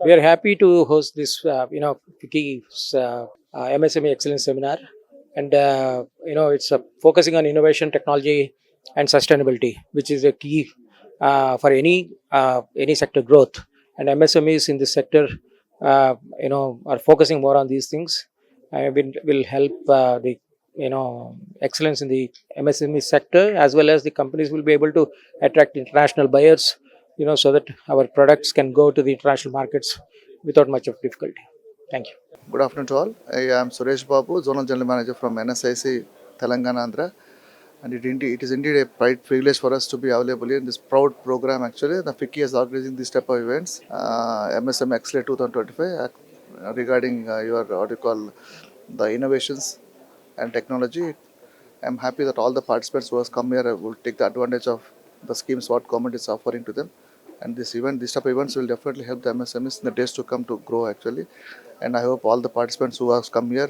We are happy to host this, FICCI's MSME Excellence Seminar, and it's focusing on innovation, technology, and sustainability, which is a key for any sector growth. And MSMEs in this sector, are focusing more on these things. Will help the excellence in the MSME sector, as well as the companies will be able to attract international buyers, so that our products can go to the international markets without much of difficulty. Thank you. Good afternoon to all. I am Suresh Babu, Zonal General Manager from NSIC, Telangana, Andhra. And it is indeed a pride privilege for us to be available in this proud program. Actually, the FICCI is organizing this type of events, MSME Xcelerate 2025, regarding your what you call the innovations and technology. I'm happy that all the participants who have come here will take the advantage of the schemes what government is offering to them. And this type of events will definitely help the MSMEs in the days to come to grow actually. And I hope all the participants who have come here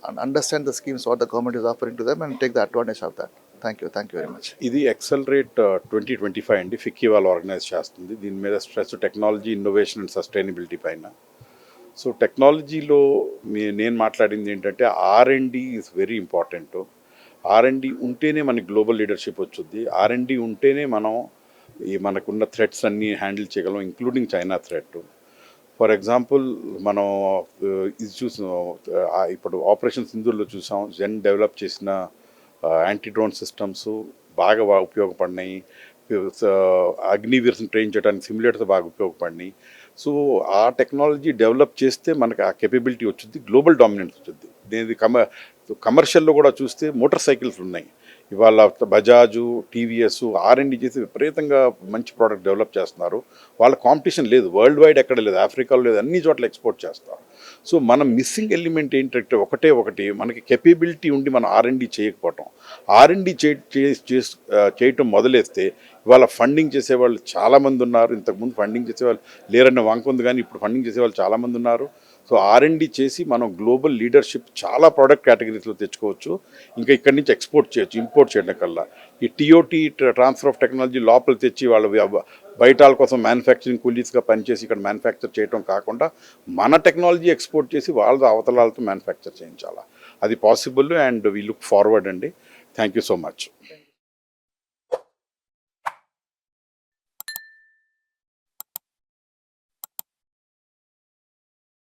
and understand the schemes what the government is offering to them and take the advantage of that. Thank you very much. ఇది ఎక్సలరేట్ 2025 అండి ఫిక్కీ వాళ్ళు organise చేస్తుంది. దీని మీద stress technology innovation and sustainability పైన. So టెక్నాలజీలో నేను మాట్లాడింది ఏంటంటే R&D is very important. R&D ఉంటేనే మనకి గ్లోబల్ లీడర్షిప్ వచ్చుద్ది. R&D ఉంటేనే మనం మనకున్న థ్రెట్స్ అన్నీ హ్యాండిల్ చేయగలం, including China threat. For example మనం ఇది చూసాం, ఇప్పుడు ఆపరేషన్ సింధూర్లో చూసాం, జెన్ డెవలప్ చేసిన యాంటీ డ్రోన్ సిస్టమ్స్ బాగా ఉపయోగపడినాయి. అగ్నివీర్స్ని ట్రైన్ చేయడానికి సిమ్యులేటర్స్ బాగా ఉపయోగపడినాయి. సో ఆ టెక్నాలజీ డెవలప్ చేస్తే మనకు ఆ కెపబిలిటీ వచ్చింది, గ్లోబల్ డామినెన్స్ వచ్చింది. దీని కమర్షియల్లో కూడా చూస్తే మోటార్ సైకిల్స్ ఉన్నాయి. ఇవాళ బజాజు, టీవీఎస్ R&D చేసి విపరీతంగా మంచి ప్రోడక్ట్ డెవలప్ చేస్తున్నారు. వాళ్ళ కాంపిటీషన్ లేదు, వరల్డ్ వైడ్ ఎక్కడ లేదు, ఆఫ్రికాలో లేదు, అన్ని చోట్ల ఎక్స్పోర్ట్ చేస్తారు. సో మనం మిస్సింగ్ ఎలిమెంట్ ఏంటంటే ఒకటి మనకి కెపబిలిటీ ఉండి మనం R&D చేయకపోవటం. R&D చేయటం మొదలెస్తే ఇవాళ ఫండింగ్ చేసేవాళ్ళు చాలామంది ఉన్నారు. ఇంతకుముందు ఫండింగ్ చేసేవాళ్ళు లేరన్న వంక ఉంది, కానీ ఇప్పుడు ఫండింగ్ చేసేవాళ్ళు చాలామంది ఉన్నారు. సో R&D చేసి మనం గ్లోబల్ లీడర్షిప్ చాలా ప్రోడక్ట్ కేటగిరీస్లో తెచ్చుకోవచ్చు. ఇంకా ఇక్కడి నుంచి ఎక్స్పోర్ట్ చేయొచ్చు, ఇంపోర్ట్ చేయడం కల్లా. ఈ TOT ట్రాన్స్ఫర్ ఆఫ్ టెక్నాలజీ లోపల తెచ్చి వాళ్ళ బయట వాళ్ళ కోసం మ్యానుఫ్యాక్చరింగ్ కూలీస్గా పనిచేసి ఇక్కడ మ్యానుఫ్యాక్చర్ చేయడం కాకుండా మన టెక్నాలజీ ఎక్స్పోర్ట్ చేసి వాళ్ళ అవతలాలతో మ్యానుఫ్యాక్చర్ చేయించాలా. అది possible and we look forward అండి. Thank you so much.